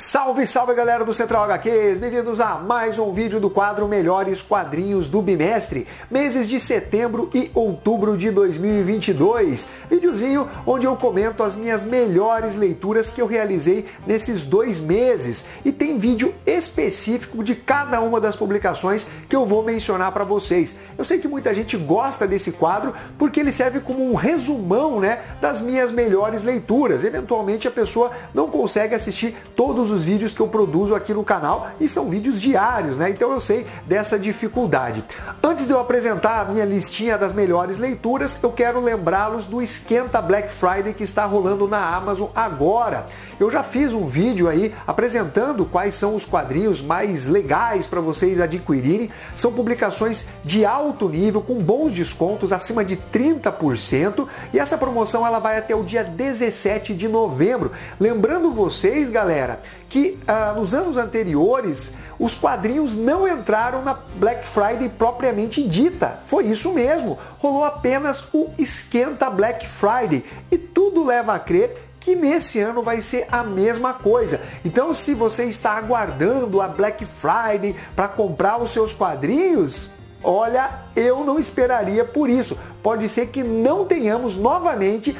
Salve, salve galera do Central HQs, bem-vindos a mais um vídeo do quadro Melhores Quadrinhos do Bimestre, meses de setembro e outubro de 2022. Videozinho onde eu comento as minhas melhores leituras que eu realizei nesses 2 meses. E tem vídeo específico de cada uma das publicações que eu vou mencionar para vocês. Eu sei que muita gente gosta desse quadro porque ele serve como um resumão, das minhas melhores leituras. Eventualmente a pessoa não consegue assistir todos os vídeos que eu produzo aqui no canal e são vídeos diários, então eu sei dessa dificuldade. Antes de eu apresentar a minha listinha das melhores leituras, eu quero lembrá-los do Esquenta Black Friday que está rolando na Amazon agora. Eu já fiz um vídeo aí apresentando quais são os quadrinhos mais legais para vocês adquirirem. São publicações de alto nível, com bons descontos, acima de 30%, e essa promoção ela vai até o dia 17 de novembro. Lembrando vocês, galera, que nos anos anteriores os quadrinhos não entraram na Black Friday propriamente dita. Foi isso mesmo, rolou apenas o Esquenta Black Friday e tudo leva a crer que nesse ano vai ser a mesma coisa. Então, se você está aguardando a Black Friday para comprar os seus quadrinhos, olha, eu não esperaria por isso. Pode ser que não tenhamos novamente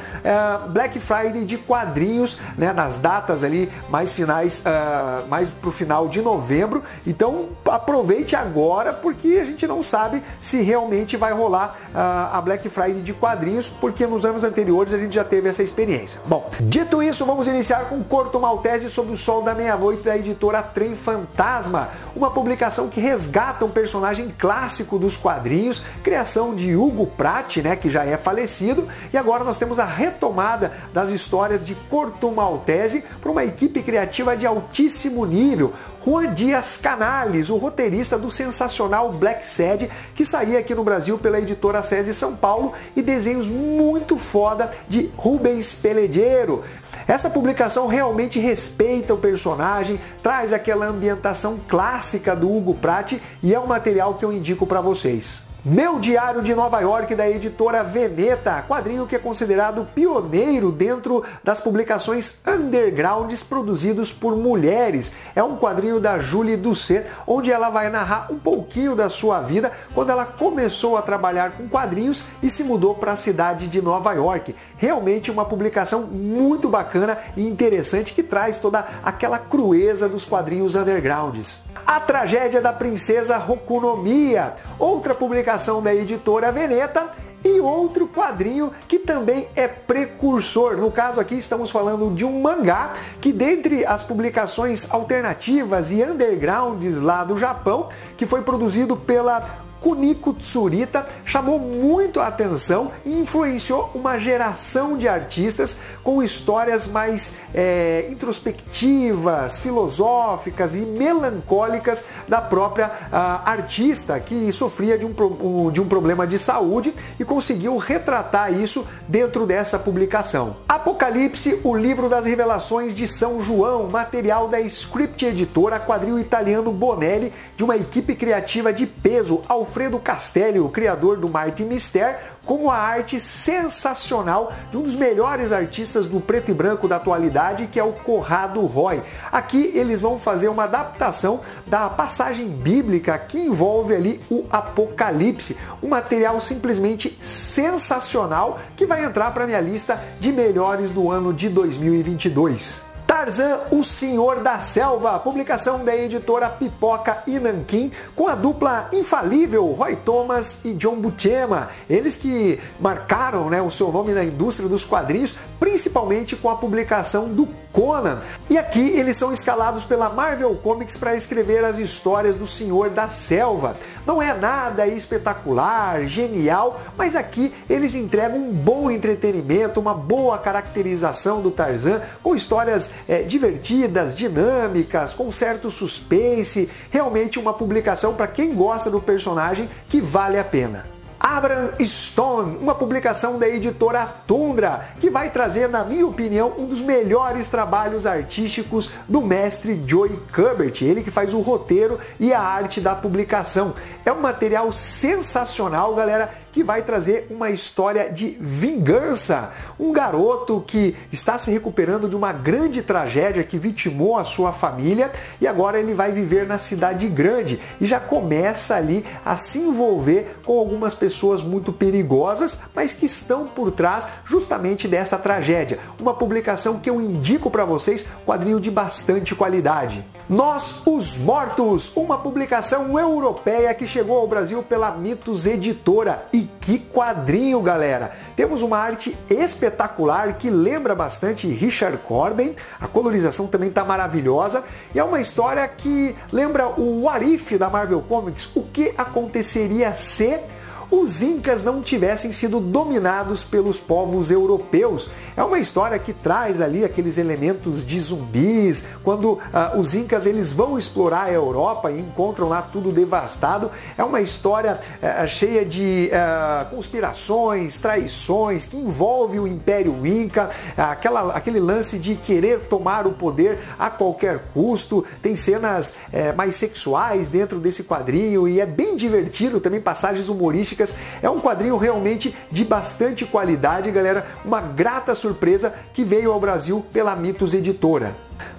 Black Friday de quadrinhos, nas datas ali mais finais, mais para o final de novembro. Então aproveite agora, porque a gente não sabe se realmente vai rolar a Black Friday de quadrinhos, porque nos anos anteriores a gente já teve essa experiência. Bom, dito isso, vamos iniciar com Corto Maltese Sob o Sol da Meia-Noite, da editora Trem Fantasma, uma publicação que resgata um personagem clássico dos quadrinhos, criação de Hugo Pratt, que já é falecido, e agora nós temos a retomada das histórias de Corto Maltese por uma equipe criativa de altíssimo nível. Juan Dias Canales, o roteirista do sensacional Black Sad, que saía aqui no Brasil pela editora SESI São Paulo, e desenhos muito foda de Rubens Pelegiero. Essa publicação realmente respeita o personagem, traz aquela ambientação clássica do Hugo Pratt e é um material que eu indico para vocês. Meu Diário de Nova York, da editora Veneta, quadrinho que é considerado pioneiro dentro das publicações undergrounds produzidos por mulheres. É um quadrinho da Julie Doucet, onde ela vai narrar um pouquinho da sua vida quando ela começou a trabalhar com quadrinhos e se mudou para a cidade de Nova York. Realmente uma publicação muito bacana e interessante que traz toda aquela crueza dos quadrinhos undergrounds. A Tragédia da Princesa Hoku no Miya, outra publicação da editora Veneta, e outro quadrinho que também é precursor. No caso aqui estamos falando de um mangá que, dentre as publicações alternativas e undergrounds lá do Japão, que foi produzido pela Kuniko Tsurita, chamou muito a atenção e influenciou uma geração de artistas com histórias mais introspectivas, filosóficas e melancólicas da própria artista, que sofria de um problema de saúde e conseguiu retratar isso dentro dessa publicação. Apocalipse, o livro das revelações de São João, material da Script Editora, quadrinho italiano Bonelli, de uma equipe criativa de peso, Alfredo Castelli, o criador do Marte Mister, com a arte sensacional de um dos melhores artistas do preto e branco da atualidade, que é o Corrado Roy. Aqui eles vão fazer uma adaptação da passagem bíblica que envolve ali o Apocalipse, um material simplesmente sensacional que vai entrar para minha lista de melhores do ano de 2022. Tarzan, o Senhor da Selva, publicação da editora Pipoca e Nanquim, com a dupla infalível Roy Thomas e John Buscema. Eles que marcaram o seu nome na indústria dos quadrinhos, principalmente com a publicação do Conan. E aqui eles são escalados pela Marvel Comics para escrever as histórias do Senhor da Selva. Não é nada espetacular, genial, mas aqui eles entregam um bom entretenimento, uma boa caracterização do Tarzan, com histórias divertidas, dinâmicas, com certo suspense. Realmente uma publicação para quem gosta do personagem que vale a pena. Abram Stone, uma publicação da editora Tundra, que vai trazer, na minha opinião, um dos melhores trabalhos artísticos do mestre Joey Kubert, ele que faz o roteiro e a arte da publicação. É um material sensacional, galera, que vai trazer uma história de vingança. Um garoto que está se recuperando de uma grande tragédia que vitimou a sua família e agora ele vai viver na cidade grande e já começa ali a se envolver com algumas pessoas muito perigosas, mas que estão por trás justamente dessa tragédia. Uma publicação que eu indico para vocês, quadrinho de bastante qualidade. Nós, os Mortos, uma publicação europeia que chegou ao Brasil pela Mitos Editora. E que quadrinho, galera! Temos uma arte espetacular que lembra bastante Richard Corben, a colorização também está maravilhosa, e é uma história que lembra o What If da Marvel Comics, o que aconteceria se os incas não tivessem sido dominados pelos povos europeus. É uma história que traz ali aqueles elementos de zumbis, quando os incas eles vão explorar a Europa e encontram lá tudo devastado. É uma história cheia de conspirações, traições, que envolve o Império Inca, aquele lance de querer tomar o poder a qualquer custo. Tem cenas mais sexuais dentro desse quadrinho e é bem divertido, também passagens humorísticas. É um quadrinho realmente de bastante qualidade, galera. Uma grata surpresa que veio ao Brasil pela Mitos Editora.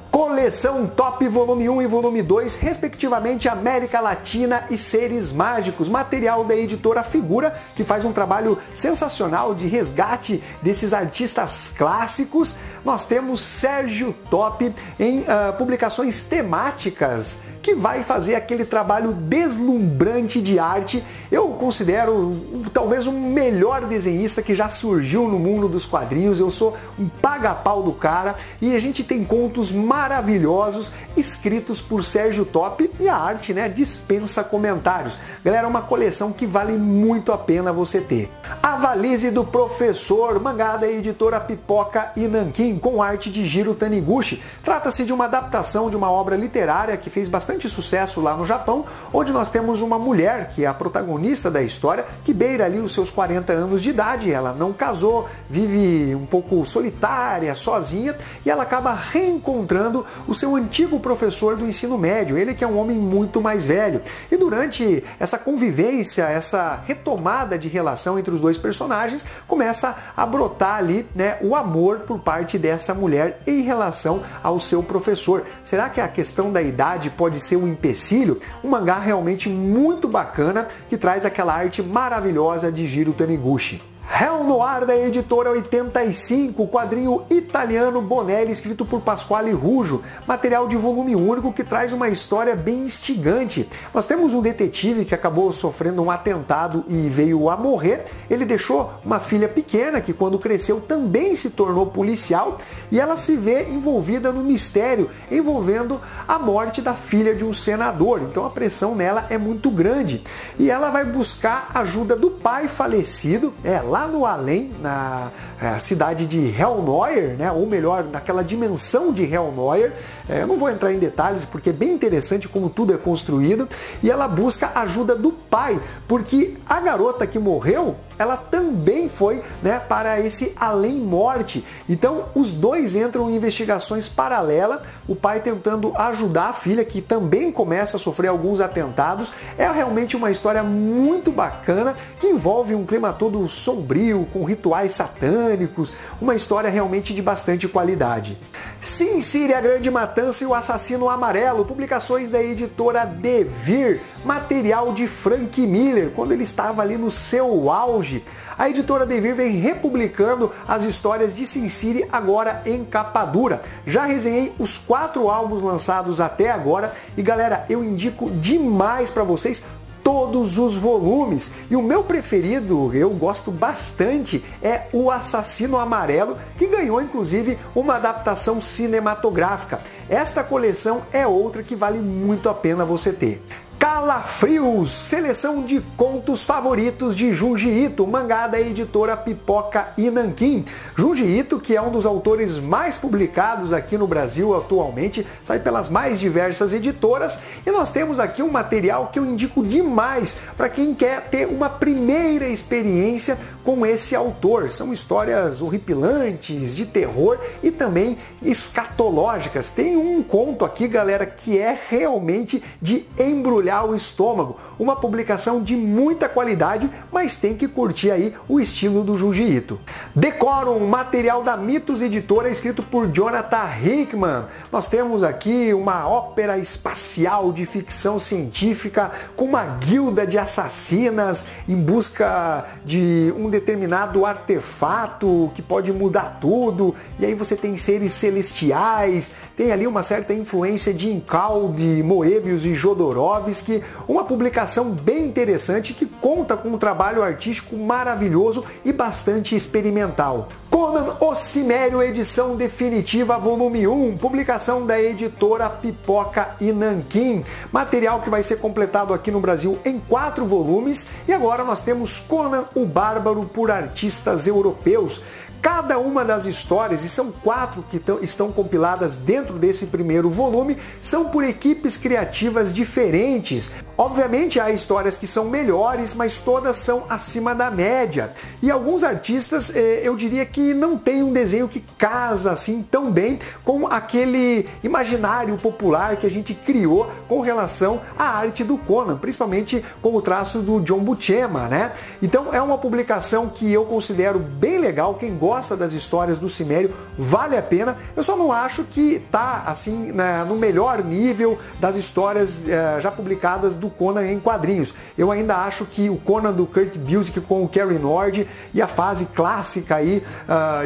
Coleção Top Volume 1 e Volume 2, respectivamente América Latina e Seres Mágicos, material da editora Figura, que faz um trabalho sensacional de resgate desses artistas clássicos. Nós temos Sérgio Top em publicações temáticas, que vai fazer aquele trabalho deslumbrante de arte. Eu considero talvez o melhor desenhista que já surgiu no mundo dos quadrinhos. Eu sou um paga-pau do cara e a gente tem contos maravilhosos escritos por Sérgio Top e a arte, né, dispensa comentários. Galera, é uma coleção que vale muito a pena você ter. A Valise do Professor, mangá da editora Pipoca e Nanquim, com arte de Jiro Taniguchi. Trata-se de uma adaptação de uma obra literária que fez bastante sucesso lá no Japão, onde nós temos uma mulher que é a protagonista da história, que beira ali os seus 40 anos de idade. Ela não casou, vive um pouco solitária, sozinha, e ela acaba reencontrando o seu antigo professor do ensino médio, ele que é um homem muito mais velho. E durante essa convivência, essa retomada de relação entre os dois personagens, começa a brotar ali, né, o amor por parte dessa mulher em relação ao seu professor. Será que a questão da idade pode ser um empecilho? Um mangá realmente muito bacana que traz aquela arte maravilhosa de Jiro Taniguchi. Hell Noir da editora 85, quadrinho italiano Bonelli, escrito por Pasquale Ruggio, material de volume único que traz uma história bem instigante. Nós temos um detetive que acabou sofrendo um atentado e veio a morrer. Ele deixou uma filha pequena que, quando cresceu, também se tornou policial, e ela se vê envolvida no mistério envolvendo a morte da filha de um senador. Então a pressão nela é muito grande e ela vai buscar ajuda do pai falecido, lá no além, na cidade de Hell Noir, né? Ou melhor, naquela dimensão de Hell Noir. Eu não vou entrar em detalhes porque é bem interessante como tudo é construído, e ela busca ajuda do pai, porque a garota que morreu, ela também foi, né, para esse além-morte. Então os dois entram em investigações paralelas, o pai tentando ajudar a filha, que também começa a sofrer alguns atentados. É realmente uma história muito bacana, que envolve um clima todo sombrio, com rituais satânicos, uma história realmente de bastante qualidade. Sin City, a Grande Matança e o Assassino Amarelo, publicações da editora Devir, material de Frank Miller, quando ele estava ali no seu auge. A editora Devir vem republicando as histórias de Sin City agora em capa dura. Já resenhei os 4 álbuns lançados até agora e, galera, eu indico demais para vocês todos os volumes. E o meu preferido, eu gosto bastante, é o Assassino Amarelo, que ganhou inclusive uma adaptação cinematográfica. Esta coleção é outra que vale muito a pena você ter. Calafrios, seleção de contos favoritos de Junji Ito, mangá da editora Pipoca e Nanquim. Junji Ito, que é um dos autores mais publicados aqui no Brasil atualmente, sai pelas mais diversas editoras, e nós temos aqui um material que eu indico demais para quem quer ter uma primeira experiência com esse autor. São histórias horripilantes, de terror e também escatológicas. Tem um conto aqui, galera, que é realmente de embrulhar o estômago. Uma publicação de muita qualidade, mas tem que curtir aí o estilo do Junji Ito. Decorum, material da Mitos Editora, escrito por Jonathan Hickman. Nós temos aqui uma ópera espacial de ficção científica com uma guilda de assassinas em busca de um determinado artefato que pode mudar tudo, e aí você tem seres celestiais, tem ali uma certa influência de Incaldi, Moebius e Jodorowsky, uma publicação bem interessante que conta com um trabalho artístico maravilhoso e bastante experimental. Conan o Cimério, edição definitiva, volume 1, publicação da editora Pipoca e Nanquim, material que vai ser completado aqui no Brasil em 4 volumes, e agora nós temos Conan o Bárbaro por artistas europeus. Cada uma das histórias, e são 4 que estão compiladas dentro desse primeiro volume, são por equipes criativas diferentes. Obviamente há histórias que são melhores, mas todas são acima da média. E alguns artistas, eu diria que não tem um desenho que casa assim tão bem com aquele imaginário popular que a gente criou com relação à arte do Conan, principalmente com o traço do John Buscema, né? Então é uma publicação que eu considero bem legal. Quem gosta das histórias do Cimério, vale a pena. Eu só não acho que tá assim no melhor nível das histórias já publicadas do Conan em quadrinhos. Eu ainda acho que o Conan do Kurt Busiek com o Cary Nord e a fase clássica aí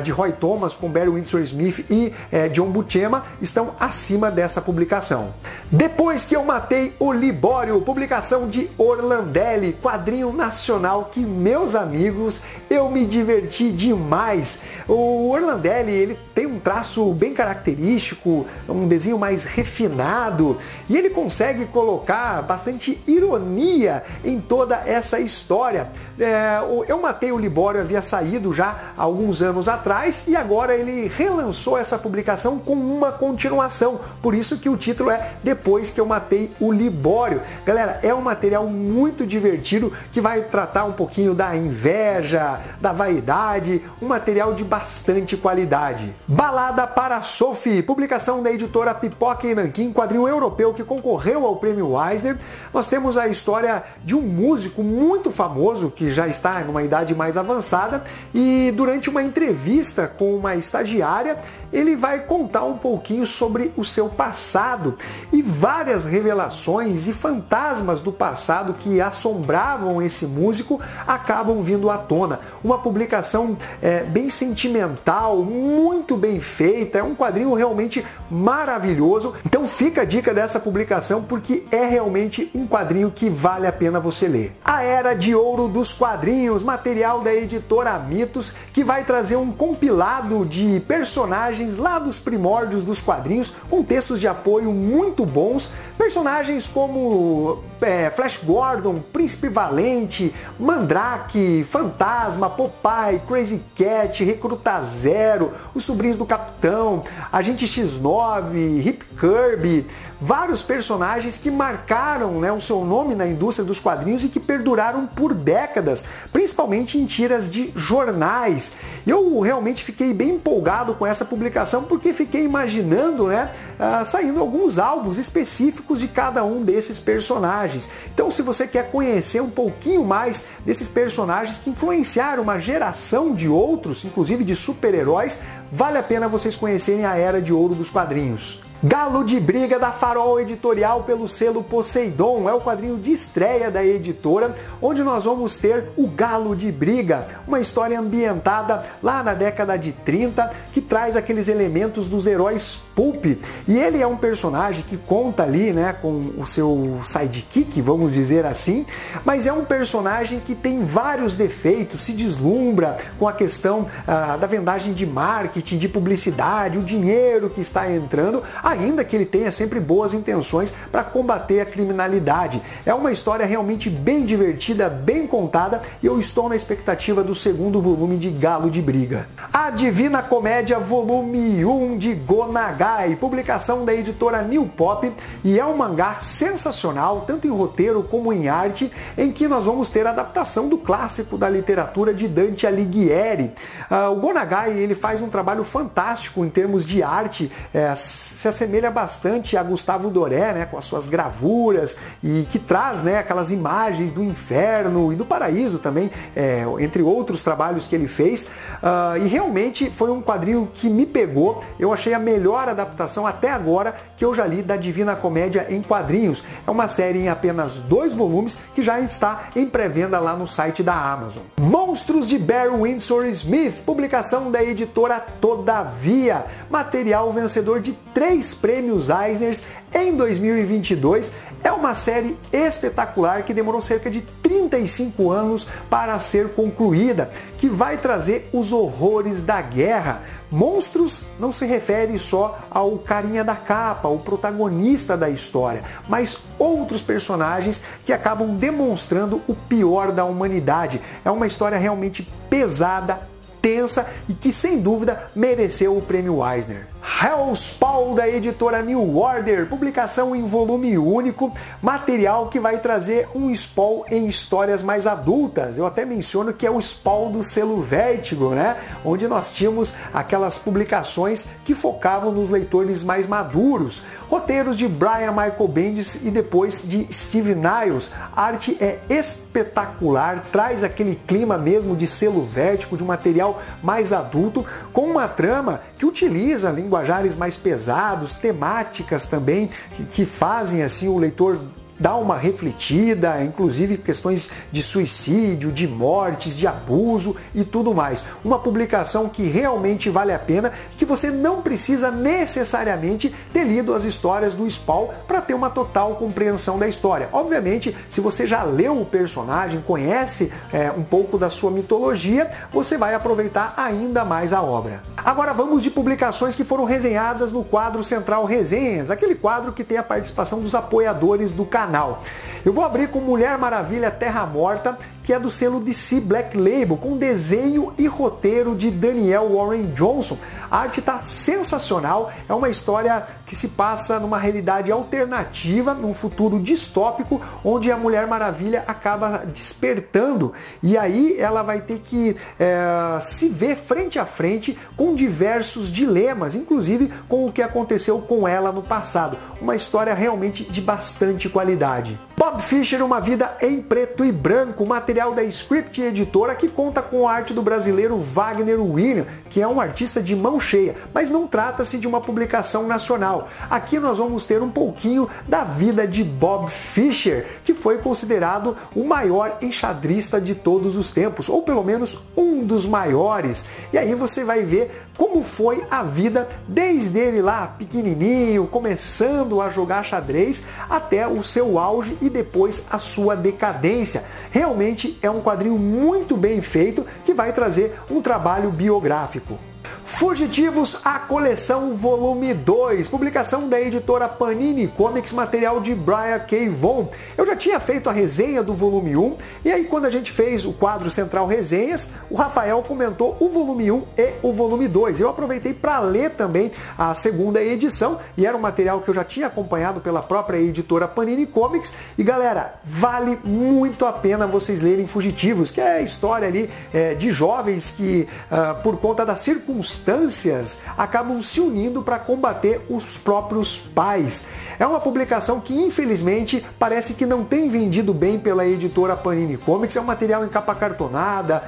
de Roy Thomas com Barry Windsor Smith e John Buscema estão acima dessa publicação. Depois que eu matei o Libório, publicação de Orlandelli, quadrinho nacional que, meus amigos, eu me diverti demais. O Orlandelli, ele tem um traço bem característico, um desenho mais refinado, e ele consegue colocar bastante ironia em toda essa história. Eu matei o Libório havia saído já há alguns anos atrás, e agora ele relançou essa publicação com uma continuação, por isso que o título é Depois que eu matei o Libório. Galera, é um material muito divertido que vai tratar um pouquinho da inveja, da vaidade, um material de bastante qualidade. Balada para Sophie, publicação da editora Pipoca e Nanquim, quadrinho europeu que concorreu ao prêmio Eisner. Nós temos a história de um músico muito famoso que já está em uma idade mais avançada, e durante uma entrevista com uma estagiária ele vai contar um pouquinho sobre o seu passado, e várias revelações e fantasmas do passado que assombravam esse músico acabam vindo à tona. Uma publicação bem sentimental, muito bem feita, é um quadrinho realmente maravilhoso. Então fica a dica dessa publicação, porque é realmente um quadrinho que vale a pena você ler. A Era de Ouro dos Quadrinhos, material da editora Mitos, que vai trazer um compilado de personagens lá dos primórdios dos quadrinhos, com textos de apoio muito bons, personagens como Flash Gordon, Príncipe Valente, Mandrake, Fantasma, Popeye, Crazy Cat, Recruta Zero, Os Sobrinhos do Capitão, Agente X9, Rip Kirby, vários personagens que marcaram o seu nome na indústria dos quadrinhos e que perduraram por décadas, principalmente em tiras de jornais. Eu realmente fiquei bem empolgado com essa publicação, porque fiquei imaginando saindo alguns álbuns específicos de cada um desses personagens. Então, se você quer conhecer um pouquinho mais desses personagens que influenciaram uma geração de outros, inclusive de super-heróis, vale a pena vocês conhecerem a Era de Ouro dos Quadrinhos. Galo de Briga, da Farol Editorial, pelo selo Poseidon, é o quadrinho de estreia da editora, onde nós vamos ter o Galo de Briga, uma história ambientada lá na década de 30, que traz aqueles elementos dos heróis pulp, e ele é um personagem que conta ali com o seu sidekick, vamos dizer assim, mas é um personagem que tem vários defeitos, se deslumbra com a questão da vendagem de marketing, de publicidade, o dinheiro que está entrando, ainda que ele tenha sempre boas intenções para combater a criminalidade. É uma história realmente bem divertida, bem contada, e eu estou na expectativa do segundo volume de Galo de Briga. A Divina Comédia Volume 1 de Go Nagai, publicação da editora New Pop, e é um mangá sensacional, tanto em roteiro como em arte, em que nós vamos ter a adaptação do clássico da literatura de Dante Alighieri. O Go Nagai, ele faz um trabalho fantástico em termos de arte, se assemelha bastante a Gustavo Doré, né, com as suas gravuras, e que traz, né, aquelas imagens do inferno e do paraíso também, entre outros trabalhos que ele fez, e realmente foi um quadrinho que me pegou. Eu achei a melhor adaptação até agora que eu já li da Divina Comédia em quadrinhos. É uma série em apenas 2 volumes que já está em pré-venda lá no site da Amazon. Monstros de Barry Windsor Smith, publicação da editora Todavia, material vencedor de 3 prêmios Eisner em 2022. É uma série espetacular que demorou cerca de 35 anos para ser concluída, que vai trazer os horrores da guerra. Monstros não se refere só ao carinha da capa, o protagonista da história, mas outros personagens que acabam demonstrando o pior da humanidade. É uma história realmente pesada, tensa e que sem dúvida mereceu o prêmio Eisner. Hellspawn, da editora New Order, publicação em volume único, material que vai trazer um Spawn em histórias mais adultas. Eu até menciono que é o Spawn do selo Vertigo, né? Onde nós tínhamos aquelas publicações que focavam nos leitores mais maduros. Roteiros de Brian Michael Bendis e depois de Steve Niles. A arte é espetacular, traz aquele clima mesmo de selo Vertigo, de um material mais adulto, com uma trama que utiliza linguajares mais pesados, temáticas também que fazem assim o leitor dar uma refletida, inclusive questões de suicídio, de mortes, de abuso e tudo mais. Uma publicação que realmente vale a pena e que você não precisa necessariamente ter lido as histórias do Spawn para ter uma total compreensão da história. Obviamente, se você já leu o personagem, conhece um pouco da sua mitologia, você vai aproveitar ainda mais a obra. Agora vamos de publicações que foram resenhadas no quadro Central Resenhas, aquele quadro que tem a participação dos apoiadores do canal. Eu vou abrir com Mulher Maravilha Terra Morta, que é do selo DC Black Label, com desenho e roteiro de Daniel Warren Johnson. A arte está sensacional, é uma história que se passa numa realidade alternativa, num futuro distópico, onde a Mulher Maravilha acaba despertando, e aí ela vai ter que se ver frente a frente com diversos dilemas, inclusive com o que aconteceu com ela no passado. Uma história realmente de bastante qualidade. Bob Fischer, Uma Vida em Preto e Branco, material da Script Editora, que conta com a arte do brasileiro Wagner William, que é um artista de mão cheia, mas não trata-se de uma publicação nacional. Aqui nós vamos ter um pouquinho da vida de Bob Fischer, que foi considerado o maior enxadrista de todos os tempos, ou pelo menos um dos maiores. E aí você vai ver como foi a vida desde ele lá pequenininho, começando a jogar xadrez, até o seu auge e depois a sua decadência. Realmente é um quadrinho muito bem feito que vai trazer um trabalho biográfico. Fugitivos, a coleção volume 2, publicação da editora Panini Comics, material de Brian K. Vaughan. Eu já tinha feito a resenha do volume 1, e aí quando a gente fez o quadro Central Resenhas, o Rafael comentou o volume 1 e o volume 2. Eu aproveitei para ler também a segunda edição, e era um material que eu já tinha acompanhado pela própria editora Panini Comics, e galera, vale muito a pena vocês lerem Fugitivos, que é a história ali de jovens que, por conta das circunstâncias, acabam se unindo para combater os próprios pais. É uma publicação que infelizmente parece que não tem vendido bem pela editora Panini Comics. É um material em capa cartonada,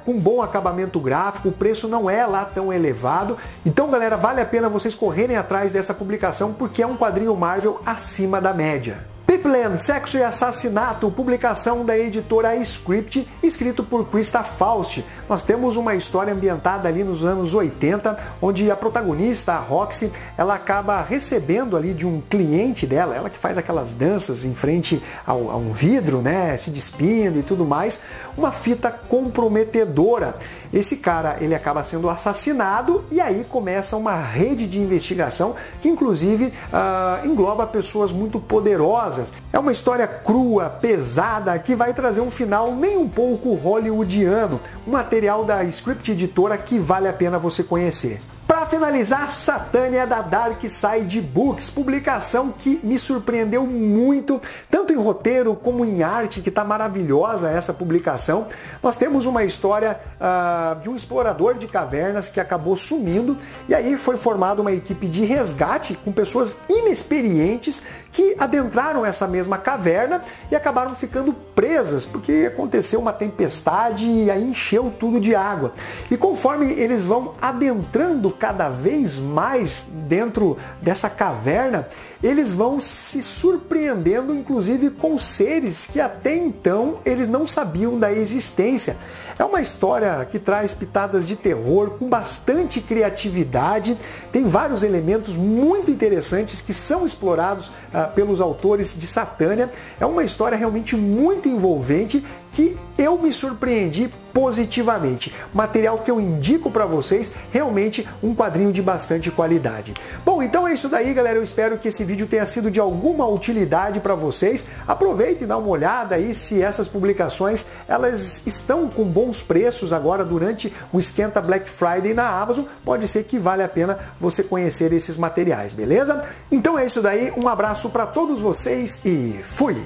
com bom acabamento gráfico, o preço não é lá tão elevado. Então galera, vale a pena vocês correrem atrás dessa publicação porque é um quadrinho Marvel acima da média. Pipland, Sexo e Assassinato, publicação da editora Script, escrito por Krista Faust. Nós temos uma história ambientada ali nos anos 80, onde a protagonista, a Roxy, ela acaba recebendo ali de um cliente dela, ela que faz aquelas danças em frente a um vidro, né, se despindo e tudo mais, uma fita comprometedora. esse cara ele acaba sendo assassinado e aí começa uma rede de investigação que inclusive engloba pessoas muito poderosas. É uma história crua, pesada, que vai trazer um final nem um pouco hollywoodiano, um material da Script Editora que vale a pena você conhecer. Para finalizar, Satânia da Dark Side Books, publicação que me surpreendeu muito, tanto em roteiro como em arte, que está maravilhosa essa publicação. Nós temos uma história de um explorador de cavernas que acabou sumindo e aí foi formada uma equipe de resgate com pessoas inexperientes que adentraram essa mesma caverna e acabaram ficando presas porque aconteceu uma tempestade e aí encheu tudo de água. E conforme eles vão adentrando cada vez mais dentro dessa caverna, eles vão se surpreendendo, inclusive com seres que até então eles não sabiam da existência. É uma história que traz pitadas de terror, com bastante criatividade, tem vários elementos muito interessantes que são explorados pelos autores de Satânia. É uma história realmente muito envolvente que eu me surpreendi positivamente. Material que eu indico para vocês, realmente um quadrinho de bastante qualidade. Bom, então é isso daí, galera. Eu espero que esse vídeo tenha sido de alguma utilidade para vocês. Aproveite e dá uma olhada aí se essas publicações elas estão com bons preços agora durante o esquenta Black Friday na Amazon. Pode ser que vale a pena você conhecer esses materiais, beleza? Então é isso daí. Um abraço para todos vocês e fui!